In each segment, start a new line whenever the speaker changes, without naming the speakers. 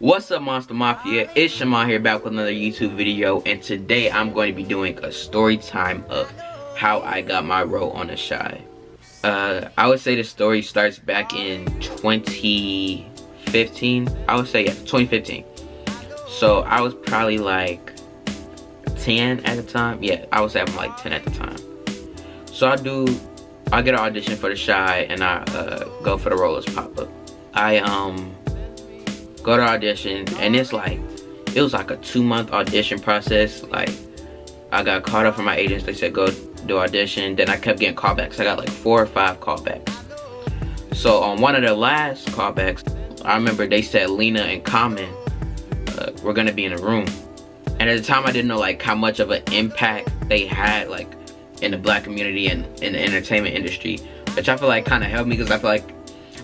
What's up, Monster Mafia? It's Shamon here, back with another YouTube video, and today I'm going to be doing a story time of how I got my role on The Chi. I would say the story starts back in 2015. I would say, yeah, 2015. So I was probably like 10 at the time. Yeah, I would say I'm like 10 at the time. So I get an audition for The Chi, and I go for the role as Papa. I go to audition, and it was like a 2-month audition process. Like, I got called up from my agents. They said go do audition. Then I kept getting callbacks. I got like 4 or 5 callbacks. So on one of the last callbacks, I remember they said Lena and Common were gonna be in the room. And at the time I didn't know like how much of an impact they had like in the black community and in the entertainment industry, which I feel like kind of helped me, because I feel like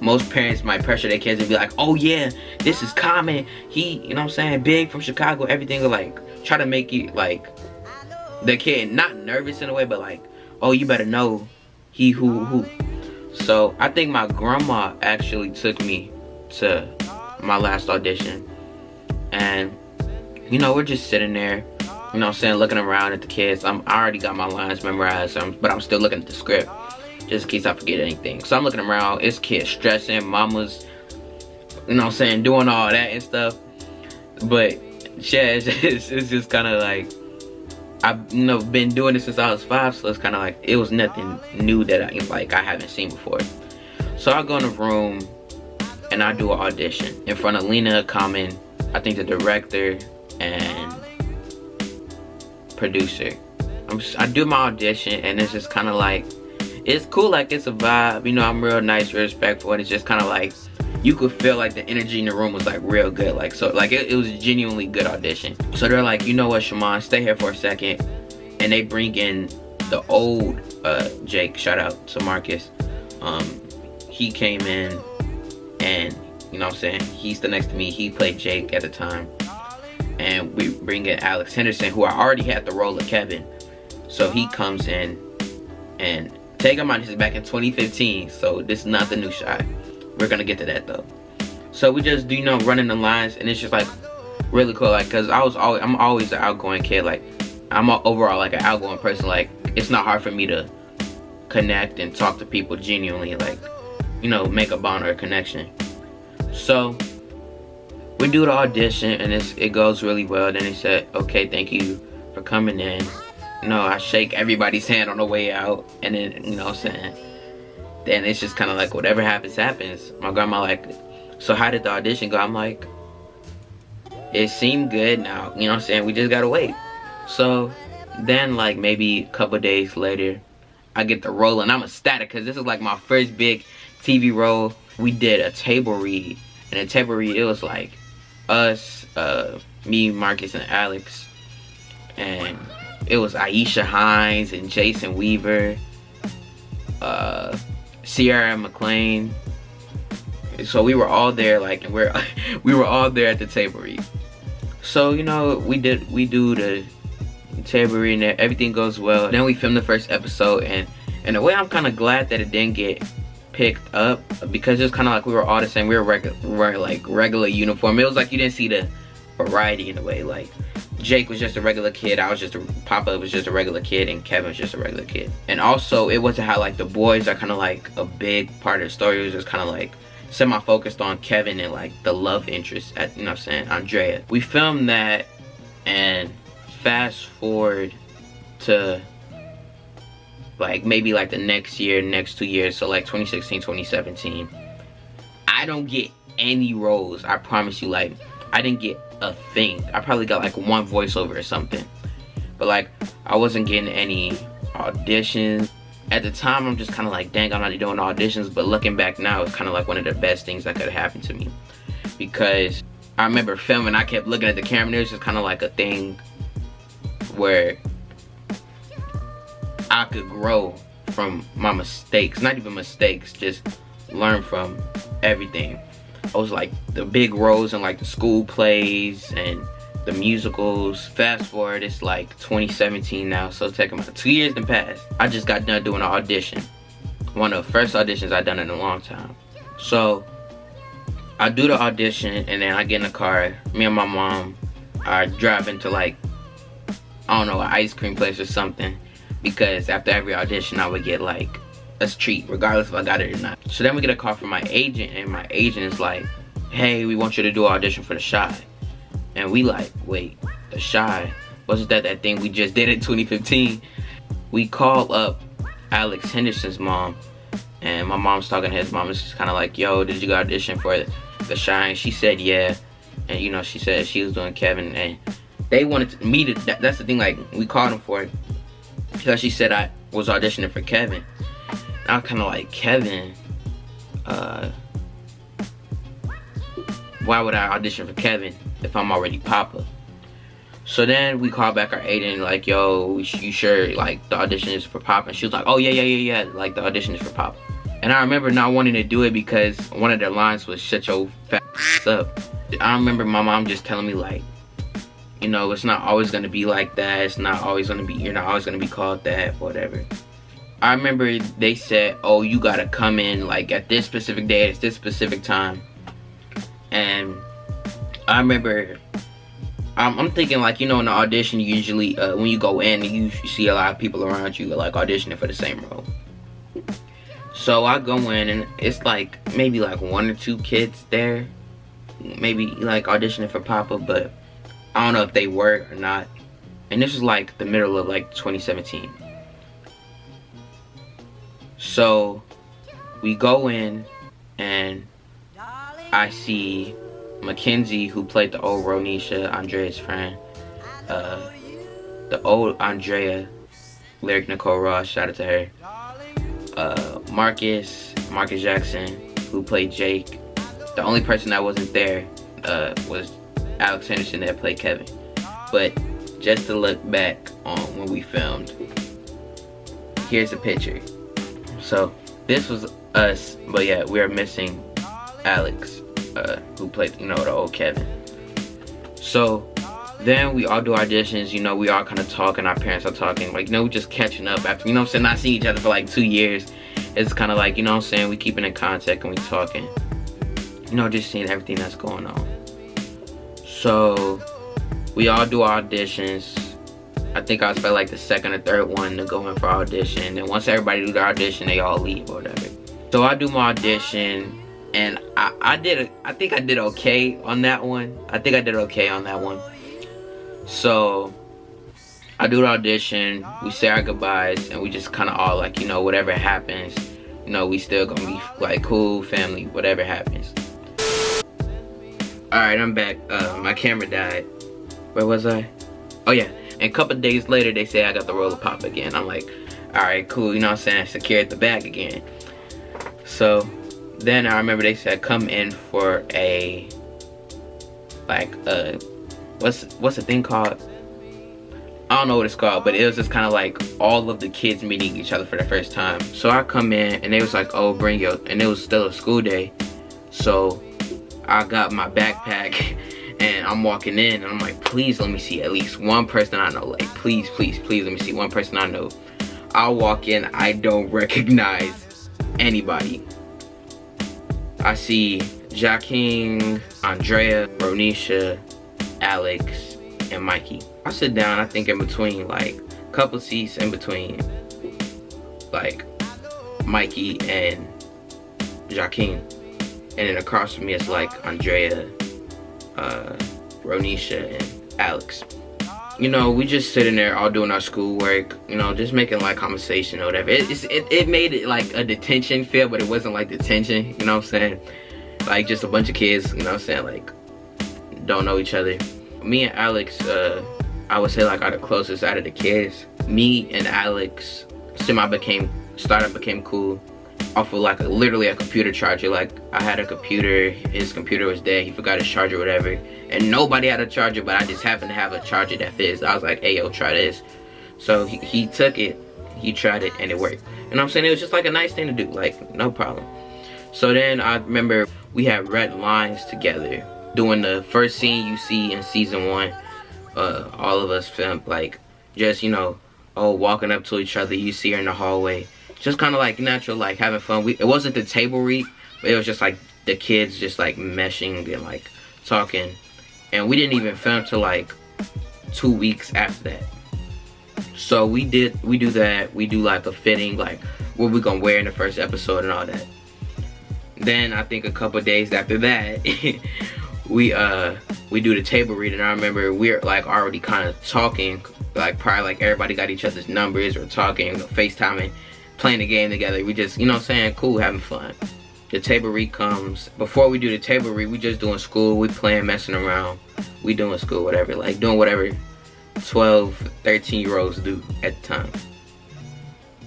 most parents might pressure their kids to be like, oh yeah, this is Common, he, you know what I'm saying, big from Chicago, everything, will like try to make you like the kid not nervous in a way, but like, oh, you better know he who. So I think my grandma actually took me to my last audition, and you know, we're just sitting there, you know what I'm saying, looking around at the kids. I already got my lines memorized, but I'm still looking at the script just in case I forget anything. So I'm looking around, it's kids stressing, mamas, you know what I'm saying, doing all that and stuff. But yeah, it's just kind of like, I've been doing this since I was 5, so it's kind of like, it was nothing new that I haven't seen before. So I go in the room and I do an audition in front of Lena, Common, I think the director and producer. I do my audition, and it's just kind of like, it's cool, like it's a vibe, you know, I'm real nice, real respectful, and it's just kind of like, you could feel like the energy in the room was like real good, like, so like it was a genuinely good audition. So they're like, you know what, Shamon, stay here for a second, and they bring in the old Jake, shout out to Marcus. He came in, and you know what I'm saying, he's the next to me, he played Jake at the time, and we bring in Alex Henderson, who I already had the role of Kevin. So he comes in, and take him out, this is back in 2015, so this is not the new Chi. We're gonna get to that though. So we just do, you know, running the lines, and it's just like really cool, like, cause I'm always an outgoing kid, like I'm overall like an outgoing person. Like, it's not hard for me to connect and talk to people genuinely, like, you know, make a bond or a connection. So we do the audition, and it goes really well. Then they said, okay, thank you for coming in. You know, I shake everybody's hand on the way out, and then, you know what I'm saying, then it's just kind of like, whatever happens, happens. My grandma like, so how did the audition go? I'm like, it seemed good. Now, you know what I'm saying, we just gotta wait. So then like maybe a couple days later, I get the role, and I'm ecstatic, because this is like my first big TV role. We did a table read, and a table read, it was like us, me, Marcus, and Alex, and it was Aisha Hines and Jason Weaver, Sierra McLean. So we were all there, like, and we were all there at the table read. So, you know, we do the table read, and everything goes well. Then we filmed the first episode, and in a way I'm kind of glad that it didn't get picked up, because it's kind of like we were all the same. We were wearing like regular uniform. It was like you didn't see the variety in a way. Like, Jake was just a regular kid, Papa was just a regular kid, and Kevin was just a regular kid. And also, it wasn't how like the boys are kind of like a big part of the story. It was just kind of like semi-focused on Kevin and like the love interest at, you know what I'm saying, Andrea. We filmed that, and fast forward to like maybe like the next 2 years, so like 2016, 2017. I don't get any roles, I promise you. Like, I didn't get a thing. I probably got like 1 voiceover or something, but like I wasn't getting any auditions. At the time, I'm just kind of like, dang, I'm not doing auditions. But looking back now, it's kind of like one of the best things that could have happened to me, because I remember filming, I kept looking at the camera, and it was just kind of like a thing where I could grow from my mistakes, not even mistakes, just learn from everything. I was like the big roles in like the school plays and the musicals. Fast forward, it's like 2017 now, so it's taking about 2 years to pass. I just got done doing an audition, one of the first auditions I've done in a long time. So I do the audition, and then I get in the car. Me and my mom are driving to like, I don't know, an ice cream place or something, because after every audition I would get like a treat regardless if I got it or not. So then we get a call from my agent, and my agent is like, hey, we want you to do an audition for the Shy. And we like, wait, the Shy? Wasn't that thing we just did in 2015? We call up Alex Henderson's mom, and my mom's talking to his mom. It's just kind of like, yo, did you go audition for the Shy? And she said yeah. And you know, she said she was doing Kevin, and they wanted me to, that's the thing, like, we called him for it because she said I was auditioning for Kevin. And I was kind of like, Kevin? Why would I audition for Kevin if I'm already Papa? So then we called back our agent, like, yo, you sure, like, the audition is for Papa? And she was like, oh, yeah, like, the audition is for Papa. And I remember not wanting to do it because one of their lines was, shut your fat up. I remember my mom just telling me, like, you know, it's not always gonna be like that. It's not always gonna be, you're not always gonna be called that, whatever. I remember they said, oh, you gotta come in, like, at this specific day, at this specific time. And I remember, I'm thinking, like, you know, in the audition, usually when you go in, you see a lot of people around you like auditioning for the same role. So I go in, and it's like maybe like 1 or 2 kids there, maybe like auditioning for Papa, but I don't know if they were or not. And this was like the middle of like 2017. So we go in, and I see Mackenzie, who played the old Ronisha, Andrea's friend. The old Andrea, Lyric Nicole Ross, shout out to her. Marcus Jackson, who played Jake. The only person that wasn't there was Alex Henderson that played Kevin. But just to look back on when we filmed, here's a picture. So this was us, but yeah, we are missing Alex, who played, you know, the old Kevin. So then we all do auditions, you know, we all kind of talking, our parents are talking, like, you know, we just catching up after, you know what I'm saying, not seeing each other for like 2 years. It's kind of like, you know what I'm saying, we keeping in contact and we talking, you know, just seeing everything that's going on. So we all do auditions. I think I was like the 2nd or 3rd one to go in for audition, and once everybody do the audition, they all leave or whatever. So I do my audition, and I think I did okay on that one. So I do the audition, we say our goodbyes, and we just kind of all like, you know, whatever happens, you know, we still gonna be like cool, family, whatever happens. Alright, I'm back. My camera died. Where was I? Oh yeah, and a couple days later they say I got the role of Pop again. I'm like, alright, cool, you know what I'm saying, secured the bag again. So then I remember they said come in for a, like, what's the thing called? I don't know what it's called, but it was just kind of like all of the kids meeting each other for the first time. So I come in, and they was like, oh, bring your, and it was still a school day. So I got my backpack, and I'm walking in, and I'm like, please let me see at least one person I know. Like, please let me see one person I know. I walk in, I don't recognize anybody. I see Joaquin, Andrea, Ronisha, Alex, and Mikey. I sit down, I think in between, like, a couple seats in between, like, Mikey and Joaquin. And then across from me is like Andrea, Ronisha, and Alex. You know, we just sitting there all doing our schoolwork, you know, just making like conversation or whatever. It made it like a detention feel, but it wasn't like detention, you know what I'm saying? Like just a bunch of kids, you know what I'm saying, like don't know each other. Me and Alex, I would say like are the closest out of the kids. Me and Alex, startup became cool off of like literally a computer charger. Like I had a computer, his computer was dead, he forgot his charger or whatever, and nobody had a charger, but I just happened to have a charger that fits. I was like, hey yo, try this. So he took it, he tried it, and it worked. You know what I'm saying? It was just like a nice thing to do, like no problem. So then I remember we had read lines together, doing the first scene you see in season 1. All of us filmed like just, you know, walking up to each other, you see her in the hallway, just kind of like natural, like having fun. It wasn't the table read, but it was just like the kids just like meshing and like talking. And we didn't even film till like 2 weeks after that. So we do that. We do like a fitting, like what we gonna wear in the first episode and all that. Then I think a couple days after that, we do the table read. And I remember we're like already kind of talking, like probably like everybody got each other's numbers, or talking, FaceTiming, playing the game together. We just, you know what I'm saying, cool, having fun. The table read comes. Before we do the table read, we just doing school. We playing, messing around. We doing school, whatever, like doing whatever 12, 13-year-olds do at the time.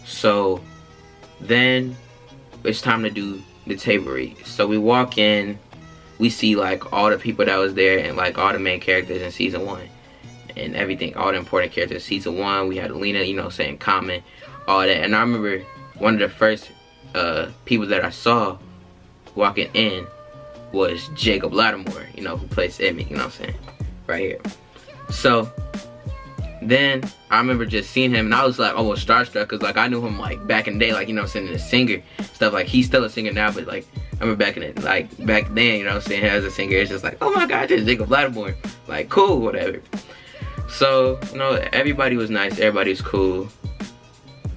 So then it's time to do the table read. So we walk in, we see like all the people that was there, and like all the main characters in season 1 and everything, all the important characters in season 1. We had Alina, you know, saying comment, all that. And I remember one of the first people that I saw walking in was Jacob Lattimore, you know, who plays Emmy, you know what I'm saying, right here. So then I remember just seeing him, and I was like almost starstruck, because like I knew him like back in the day, like, you know what I'm saying, as a singer stuff. Like he's still a singer now, but like I remember back in it, like back then, you know what I'm saying, as a singer, it's just like, oh my god, there's Jacob Lattimore, like cool, whatever. So, you know, everybody was nice, everybody was cool.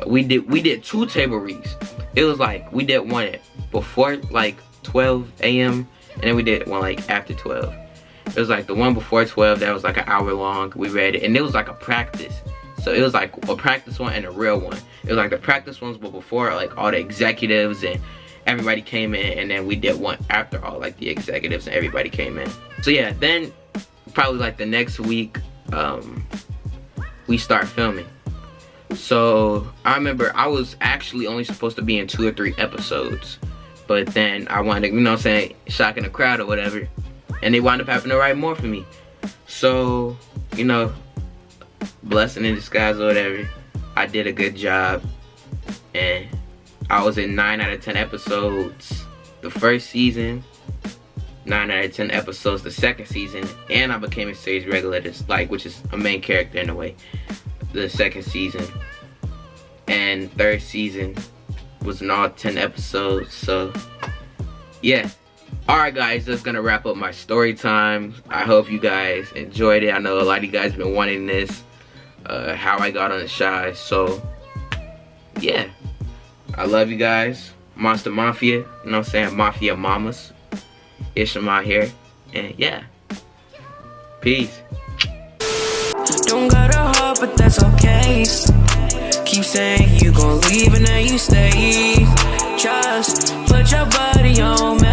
We did 2 table reads. It was like we did one before like 12 a.m. and then we did one like after 12. It was like the one before 12 that was like an hour long. We read it, and it was like a practice. So it was like a practice one and a real one. It was like the practice ones were before like all the executives and everybody came in, and then we did one after all like the executives and everybody came in. So yeah, then probably like the next week we start filming. So I remember I was actually only supposed to be in 2 or 3 episodes, but then I wound up, you know what I'm saying, shocking the crowd or whatever, and they wound up having to write more for me. So, you know, blessing in disguise or whatever, I did a good job, and I was in 9 out of 10 episodes the first season, 9 out of 10 episodes the second season, and I became a series regular, like, which is a main character in a way, the second season. And third season was in all 10 episodes. So yeah, alright guys, that's gonna wrap up my story time. I hope you guys enjoyed it. I know a lot of you guys have been wanting this, how I got on the Shy. So yeah, I love you guys. Monster Mafia, you know what I'm saying, Mafia Mamas. It's Shamon here, and yeah, peace.
Don't got a heart, but that's okay. Keep saying you gon' leave and then you stay. Just put your body on me.